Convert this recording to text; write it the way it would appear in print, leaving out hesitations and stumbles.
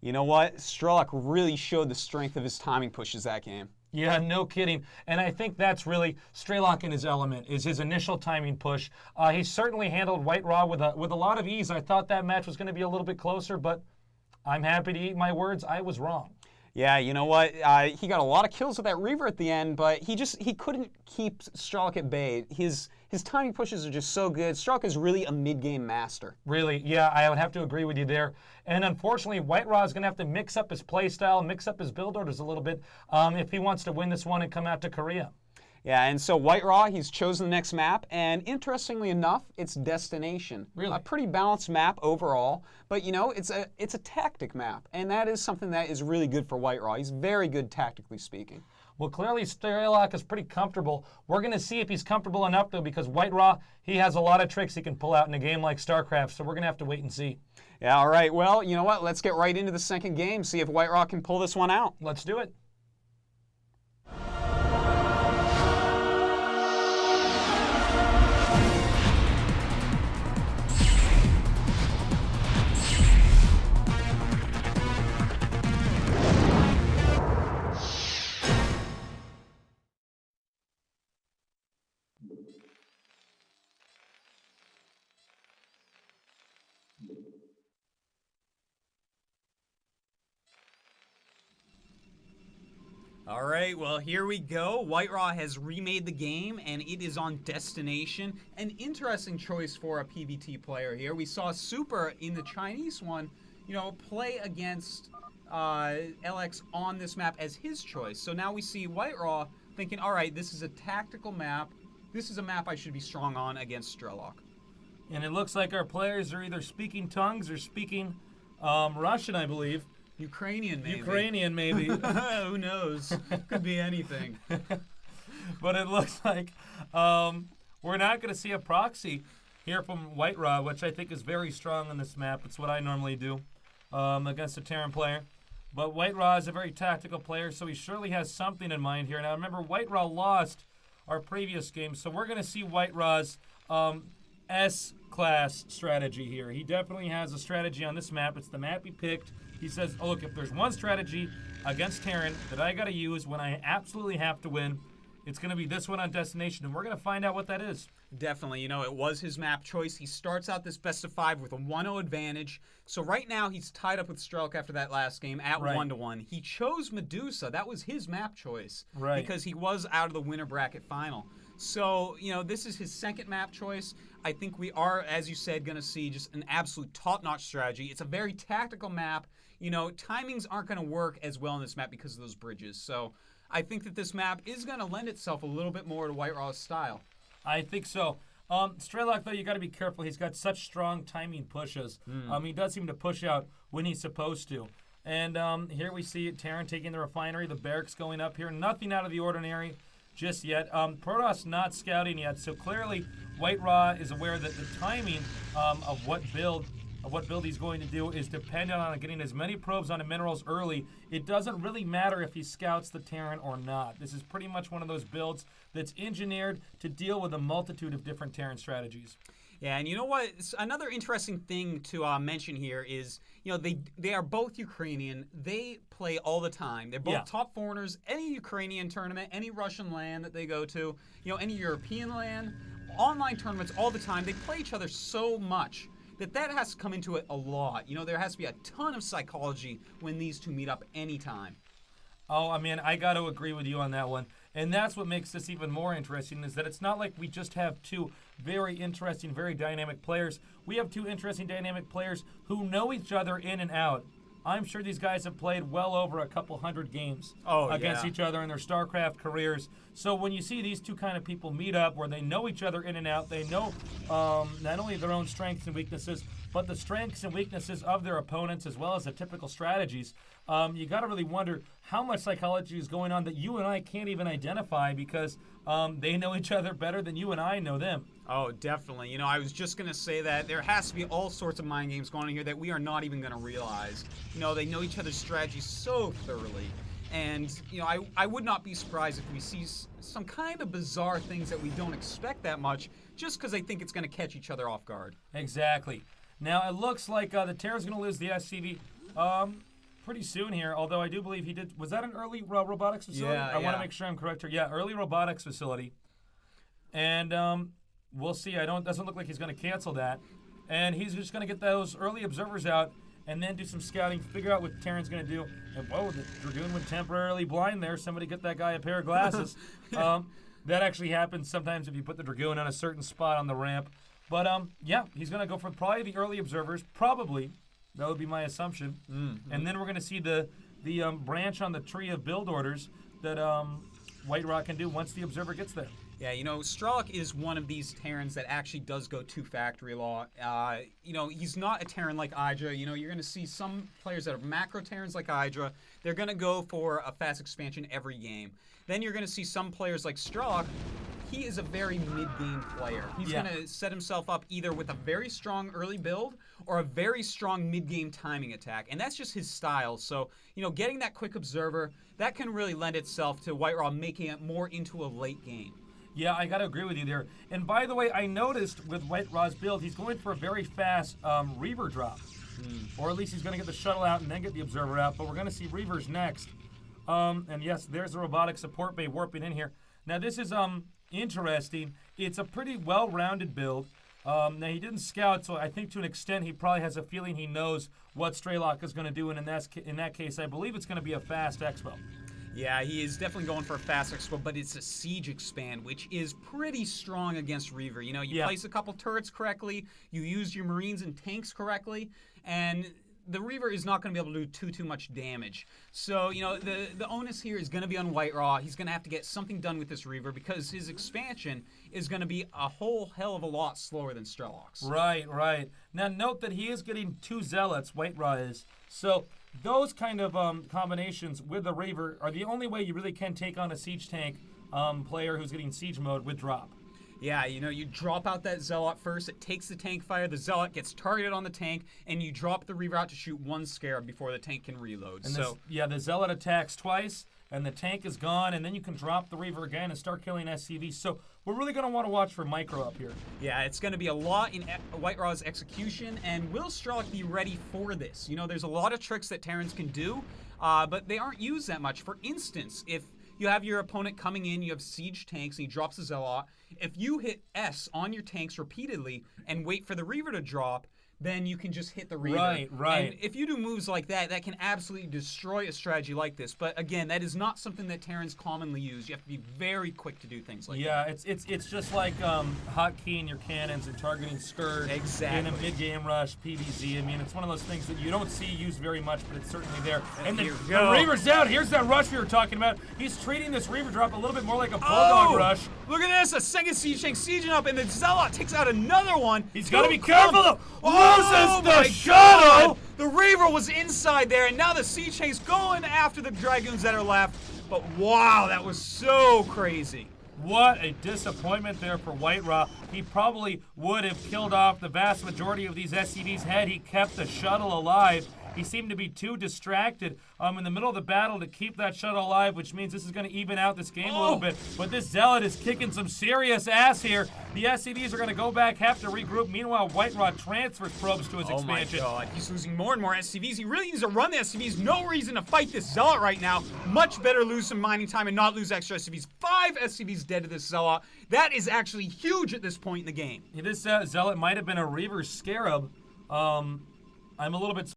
You know what? Strelok really showed the strength of his timing pushes that game. Yeah, no kidding. And I think that's really Strelok in his element, is his initial timing push. He certainly handled White Raw with a lot of ease. I thought that match was going to be a little bit closer, but I'm happy to eat my words. I was wrong. Yeah, you know what? He got a lot of kills with that Reaver at the end, but he couldn't keep Strelok at bay. His timing pushes are just so good. Strelok is really a mid-game master. Really, yeah, I would have to agree with you there. And unfortunately, White Raw is going to have to mix up his play style, mix up his build orders a little bit if he wants to win this one and come out to Korea. Yeah, and so White Raw, he's chosen the next map, and interestingly enough, it's Destination. Really? A pretty balanced map overall, but you know, it's a tactic map, and that is something that is really good for White Raw. He's very good tactically speaking. Well, clearly Strelok is pretty comfortable. We're going to see if he's comfortable enough, though, because White Raw, he has a lot of tricks he can pull out in a game like StarCraft, so we're going to have to wait and see. Yeah, all right. Well, you know what? Let's get right into the second game, see if White Raw can pull this one out. Let's do it. All right, well, here we go. White Raw has remade the game, and it is on Destination. An interesting choice for a PvT player here. We saw Super in the Chinese one, you know, play against LX on this map as his choice. So now we see White Raw thinking, all right, this is a tactical map. This is a map I should be strong on against Strelok. And it looks like our players are either speaking tongues or speaking Russian, I believe. Ukrainian, maybe. Ukrainian, maybe. Who knows? Could be anything. But it looks like we're not going to see a proxy here from White Raw, which I think is very strong on this map. It's what I normally do against a Terran player. But White Raw is a very tactical player, so he surely has something in mind here. Now, remember, White Raw lost our previous game, so we're going to see White Raw's S-class strategy here. He definitely has a strategy on this map. It's the map he picked. He says, oh, look, if there's one strategy against Terran that I got to use when I absolutely have to win, it's going to be this one on Destination, and we're going to find out what that is. Definitely. You know, it was his map choice. He starts out this best of 5 with a 1-0 advantage. So right now he's tied up with Strelok after that last game at 1-1. He chose Medusa. That was his map choice. Right. Because he was out of the winner bracket final. So, you know, this is his second map choice. I think we are, as you said, going to see just an absolute top-notch strategy. It's a very tactical map. You know, timings aren't going to work as well on this map because of those bridges. So I think that this map is going to lend itself a little bit more to White Raw's style. I think so. Strelok, though, you got to be careful. He's got such strong timing pushes. He does seem to push out when he's supposed to. And here we see Terran taking the refinery, the barracks going up here. Nothing out of the ordinary just yet. Protoss not scouting yet, so clearly White Raw is aware that the timing of what build he's going to do is dependent on getting as many probes onto minerals early. It doesn't really matter if he scouts the Terran or not. This is pretty much one of those builds that's engineered to deal with a multitude of different Terran strategies. Yeah, and you know what? Another interesting thing to mention here is, you know, they are both Ukrainian. They play all the time. They're both top foreigners. Any Ukrainian tournament, any Russian land that they go to, you know, any European land, online tournaments all the time. They play each other so much that has to come into it a lot. You know, there has to be a ton of psychology when these two meet up anytime. Oh, I mean, I got to agree with you on that one. And that's what makes this even more interesting, is that it's not like we just have two very interesting, very dynamic players. We have two interesting, dynamic players who know each other in and out. I'm sure these guys have played well over a couple hundred games against each other in their StarCraft careers. So when you see these two kind of people meet up where they know each other in and out, they know not only their own strengths and weaknesses, but the strengths and weaknesses of their opponents as well as the typical strategies. You got to really wonder how much psychology is going on that you and I can't even identify because they know each other better than you and I know them. Oh, definitely. You know, I was just going to say that there has to be all sorts of mind games going on here that we are not even going to realize. You know, they know each other's strategies so thoroughly. And, you know, I would not be surprised if we see some kind of bizarre things that we don't expect that much just because they think it's going to catch each other off guard. Exactly. Now, it looks like the Terran's going to lose the SCV pretty soon here, although I do believe he did. Was that an early robotics facility? Yeah, I want to make sure I'm correct here. Yeah, early robotics facility. And we'll see. Doesn't look like he's going to cancel that. And he's just going to get those early observers out and then do some scouting, figure out what Terran's going to do. And, whoa, the Dragoon went temporarily blind there. Somebody get that guy a pair of glasses. That actually happens sometimes if you put the Dragoon on a certain spot on the ramp. But, yeah, he's going to go for probably the early observers. Probably. That would be my assumption. Mm-hmm. And then we're going to see the branch on the tree of build orders that White Rock can do once the observer gets there. Yeah, Strelok is one of these Terrans that actually does go to factory law. He's not a Terran like Hydra. You're going to see some players that are macro Terrans like Hydra. They're going to go for a fast expansion every game. Then you're going to see some players like Strelok. He is a very mid-game player. He's going to set himself up either with a very strong early build or a very strong mid-game timing attack. And that's just his style. So, getting that quick observer, that can really lend itself to White Raw making it more into a late game. Yeah, I got to agree with you there. And by the way, I noticed with White Raw's build, he's going for a very fast Reaver drop. Or at least he's going to get the shuttle out and then get the observer out. But we're going to see Reavers next. And yes, there's the robotic support bay warping in here. Now this is interesting. It's a pretty well-rounded build. Now he didn't scout, so I think to an extent he probably has a feeling he knows what Strelok is going to do. And in that case, I believe it's going to be a fast expo. Yeah, he is definitely going for a fast expo, but it's a siege expand, which is pretty strong against Reaver. You place a couple turrets correctly, you use your Marines and tanks correctly, and the Reaver is not going to be able to do too much damage. So, the onus here is going to be on White Raw. He's going to have to get something done with this Reaver because his expansion is going to be a whole hell of a lot slower than Strelok's. Right. Now, note that he is getting 2 Zealots, White Raw is. So, those kind of combinations with the Reaver are the only way you really can take on a siege tank player who's getting siege mode with drop. Yeah, you drop out that Zealot first, it takes the tank fire, the Zealot gets targeted on the tank, and you drop the Reaver out to shoot 1 Scarab before the tank can reload. And the Zealot attacks twice, and the tank is gone, and then you can drop the Reaver again and start killing SCVs. So we're really going to want to watch for micro up here. Yeah, it's going to be a lot in White Raw's execution, and will Strelok be ready for this? There's a lot of tricks that Terrans can do, but they aren't used that much. For instance, if you have your opponent coming in, you have siege tanks, and he drops a Zealot. If you hit S on your tanks repeatedly and wait for the Reaver to drop, then you can just hit the Reaver. Right. And if you do moves like that, that can absolutely destroy a strategy like this. But again, that is not something that Terrans commonly use. You have to be very quick to do things like that. Yeah, it's just like hotkeying your cannons and targeting Scourge in a mid-game rush, PvZ. I mean, it's one of those things that you don't see used very much, but it's certainly there. And the Reaver's out. Here's that rush we were talking about. He's treating this Reaver drop a little bit more like a Bulldog rush. Look at this, a second siege tank sieging up, and the Zealot takes out another one. He's got to be careful, though. Loses the shuttle. The Reaver was inside there, and now the siege tank's going after the Dragoons that are left. But wow, that was so crazy. What a disappointment there for White Raw. He probably would have killed off the vast majority of these SCVs had he kept the shuttle alive. He seemed to be too distracted in the middle of the battle to keep that shuttle alive, which means this is going to even out this game a little bit. But this Zealot is kicking some serious ass here. The SCVs are going to go back, have to regroup. Meanwhile, White Raw transfers probes to his expansion. Oh my God, he's losing more and more SCVs. He really needs to run the SCVs. No reason to fight this Zealot right now. Much better lose some mining time and not lose extra SCVs. 5 SCVs dead to this Zealot. That is actually huge at this point in the game. Yeah, this Zealot might have been a Reaver Scarab. I'm a little bit